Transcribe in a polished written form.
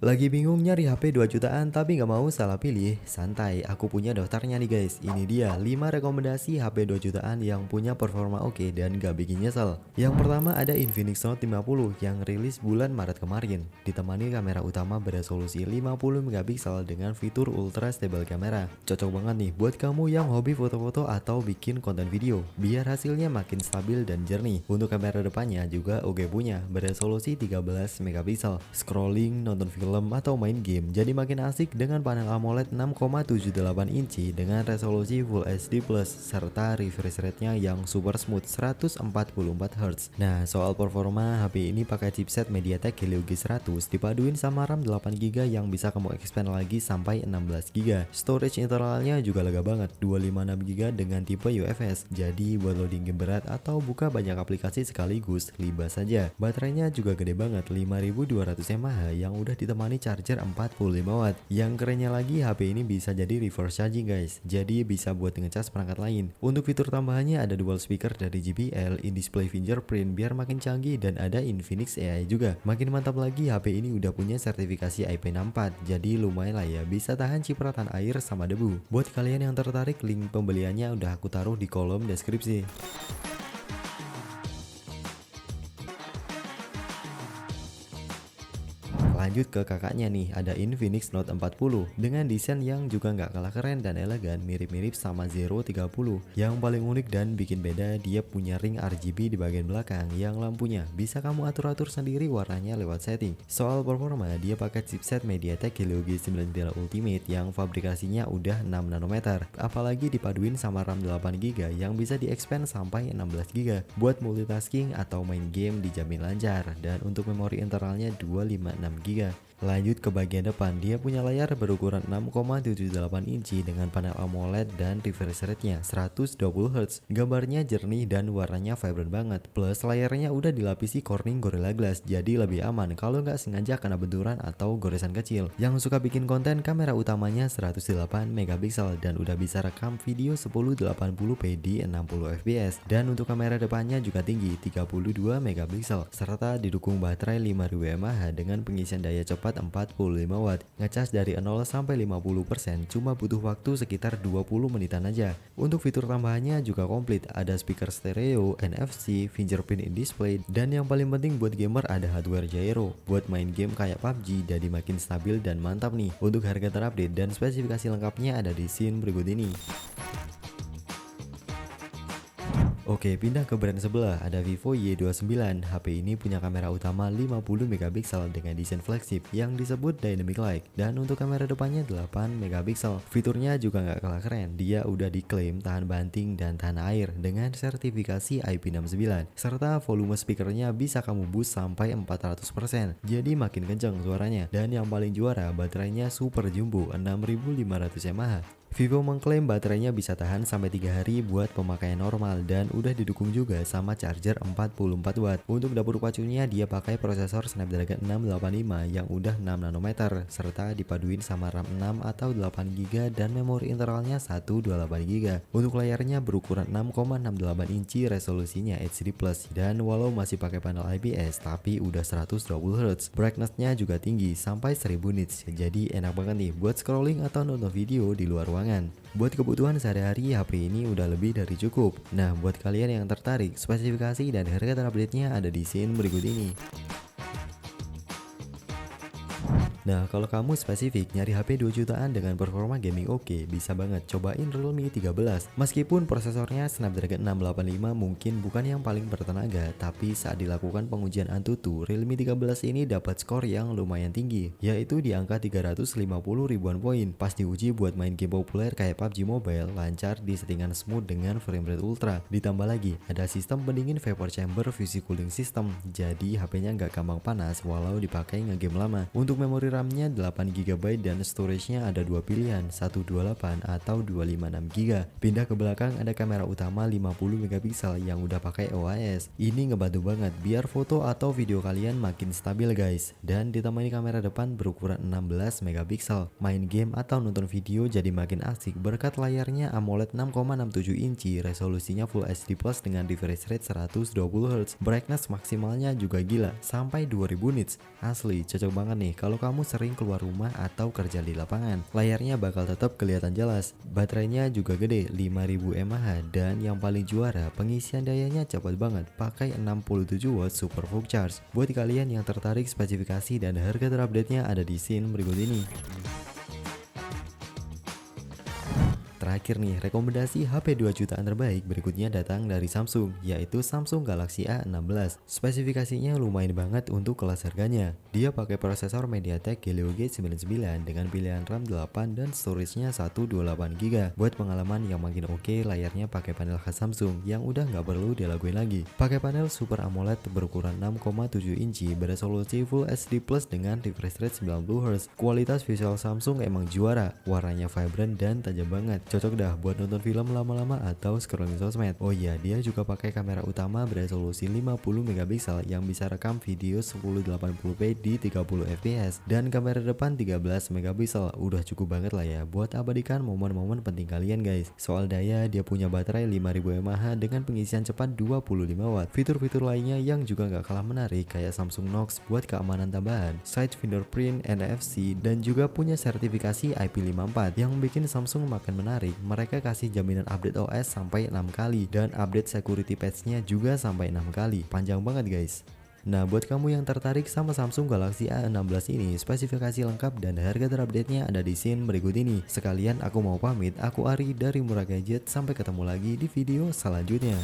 Lagi bingung nyari HP 2 jutaan tapi nggak mau salah pilih? Santai, aku punya daftarnya nih guys. Ini dia 5 rekomendasi HP 2 jutaan yang punya performa oke dan nggak bikin nyesel. Yang pertama ada Infinix Note 50 yang rilis bulan Maret kemarin. Ditemani kamera utama beresolusi 50 megapiksel dengan fitur ultra stable kamera. Cocok banget nih buat kamu yang hobi foto-foto atau bikin konten video. Biar hasilnya makin stabil dan jernih. Untuk kamera depannya juga oke punya, beresolusi 13 megapiksel. Scrolling, nonton film atau main game jadi makin asik dengan panel AMOLED 6,78 inci dengan resolusi Full HD Plus serta refresh rate-nya yang super smooth 144 Hz. Nah, soal performa, HP ini pakai chipset MediaTek Helio G100 dipaduin sama RAM 8GB yang bisa kamu expand lagi sampai 16GB. Storage internalnya juga lega banget, 256GB dengan tipe UFS. Jadi buat loading game berat atau buka banyak aplikasi sekaligus, libas saja. Baterainya juga gede banget, 5200 mAh yang udah ditemani charger 45 watt. Yang kerennya lagi, HP ini bisa jadi reverse charging guys. Jadi bisa buat ngecas perangkat lain. Untuk fitur tambahannya ada dual speaker dari JBL, in-display fingerprint biar makin canggih dan ada Infinix AI juga. Makin mantap lagi, HP ini udah punya sertifikasi IP64. Jadi lumayan lah ya, bisa tahan cipratan air sama debu. Buat kalian yang tertarik, link pembeliannya udah aku taruh di kolom deskripsi. Lanjut ke kakaknya nih, ada Infinix Note 40 dengan desain yang juga nggak kalah keren dan elegan, mirip-mirip sama Zero 30. Yang paling unik dan bikin beda, dia punya ring RGB di bagian belakang yang lampunya bisa kamu atur-atur sendiri warnanya lewat setting. Soal performa, dia pakai chipset MediaTek Helio G90 Ultimate yang fabrikasinya udah 6 nanometer. Apalagi dipaduin sama RAM 8GB yang bisa di-expand sampai 16GB. Buat multitasking atau main game dijamin lancar, dan untuk memori internalnya 256GB. Lanjut ke bagian depan, dia punya layar berukuran 6,78 inci dengan panel AMOLED dan refresh rate-nya 120Hz. Gambarnya jernih dan warnanya vibrant banget. Plus layarnya udah dilapisi Corning Gorilla Glass, jadi lebih aman kalau nggak sengaja kena benturan atau goresan kecil. Yang suka bikin konten, kamera utamanya 108 megapiksel dan udah bisa rekam video 1080p di 60 fps. Dan untuk kamera depannya juga tinggi, 32 megapiksel serta didukung baterai 5000 mAh dengan pengisian daya cepat 45 watt. Ngecas dari 0 sampai 50% cuma butuh waktu sekitar 20 menitan aja. Untuk fitur tambahannya juga komplit, ada speaker stereo, NFC, fingerprint in display, dan yang paling penting buat gamer ada hardware gyro. Buat main game kayak PUBG jadi makin stabil dan mantap nih. Untuk harga terupdate dan spesifikasi lengkapnya ada di scene berikut ini. Oke, pindah ke brand sebelah, ada Vivo Y29. HP ini punya kamera utama 50 megapiksel dengan desain flagship yang disebut Dynamic Light, dan untuk kamera depannya 8 megapiksel. Fiturnya juga nggak kalah keren, dia udah diklaim tahan banting dan tahan air dengan sertifikasi IP69, serta volume speakernya bisa kamu boost sampai 400%, jadi makin kenceng suaranya. Dan yang paling juara, baterainya super jumbo 6500 mAh. Vivo mengklaim baterainya bisa tahan sampai 3 hari buat pemakaian normal dan udah didukung juga sama charger 44 watt. Untuk dapur pacunya dia pakai prosesor Snapdragon 685 yang udah 6 nanometer serta dipaduin sama RAM 6 atau 8GB dan memori internalnya 128GB. Untuk layarnya berukuran 6,68 inci, resolusinya HD+ dan walau masih pakai panel IPS tapi udah 120Hz. Brightness-nya juga tinggi sampai 1000 nits. Jadi enak banget nih buat scrolling atau nonton video di luar ruangan. Buat kebutuhan sehari-hari, HP ini udah lebih dari cukup. Nah, buat kalian yang tertarik, spesifikasi dan harga terupdate-nya ada di scene berikut ini. Nah, kalau kamu spesifik nyari HP 2 jutaan dengan performa gaming oke, bisa banget cobain Realme 13. Meskipun prosesornya Snapdragon 685 mungkin bukan yang paling bertenaga, tapi saat dilakukan pengujian Antutu, Realme 13 ini dapat skor yang lumayan tinggi, yaitu di angka 350 ribuan poin. Pas diuji buat main game populer kayak PUBG Mobile, lancar di settingan smooth dengan frame rate ultra. Ditambah lagi, ada sistem pendingin vapor chamber VC cooling system, jadi HP-nya nggak gampang panas walau dipakai ngegame lama. Untuk memori RAM-nya 8GB dan storage-nya ada dua pilihan, 128 atau 256GB. Pindah ke belakang, ada kamera utama 50 megapiksel yang udah pakai OIS. Ini ngebantu banget biar foto atau video kalian makin stabil guys. Dan ditemani kamera depan berukuran 16 megapiksel. Main game atau nonton video jadi makin asik berkat layarnya AMOLED 6,67 inci, resolusinya Full HD Plus dengan refresh rate 120Hz. Brightness maksimalnya juga gila, sampai 2000 nits. Asli cocok banget nih kalau kamu kamu sering keluar rumah atau kerja di lapangan. Layarnya bakal tetap kelihatan jelas. Baterainya juga gede, 5000 mAh, dan yang paling juara, pengisian dayanya cepat banget, pakai 67 watt super fast charge. Buat kalian yang tertarik spesifikasi dan harga terupdate-nya ada di scene berikut ini. Terakhir nih, rekomendasi HP 2 jutaan terbaik berikutnya datang dari Samsung, yaitu Samsung Galaxy A16. Spesifikasinya lumayan banget untuk kelas harganya. Dia pakai prosesor MediaTek Helio G99 dengan pilihan RAM 8 dan storage-nya 128GB. Buat pengalaman yang makin oke, layarnya pakai panel khas Samsung yang udah nggak perlu dilaguin lagi. Pakai panel Super AMOLED berukuran 6,7 inci beresolusi Full HD Plus dengan refresh rate 90Hz. Kualitas visual Samsung emang juara, warnanya vibrant dan tajam banget. Cocok dah buat nonton film lama-lama atau scrolling sosmed. Oh iya, dia juga pakai kamera utama beresolusi 50 megapiksel yang bisa rekam video 1080p di 30 fps dan kamera depan 13 megapiksel. Udah cukup banget lah ya buat abadikan momen-momen penting kalian guys. Soal daya, dia punya baterai 5000 mAh dengan pengisian cepat 25 watt. Fitur-fitur lainnya yang juga gak kalah menarik kayak Samsung Knox buat keamanan tambahan, side fingerprint, NFC, dan juga punya sertifikasi IP54 yang bikin Samsung makin menarik. Mereka kasih jaminan update OS sampai 6 kali dan update security patch-nya juga sampai 6 kali. Panjang banget guys. Nah, buat kamu yang tertarik sama Samsung Galaxy A16 ini, spesifikasi lengkap dan harga terupdate-nya ada di scene berikut ini. Sekalian aku mau pamit, aku Ari dari Murah Gadget, sampai ketemu lagi di video selanjutnya.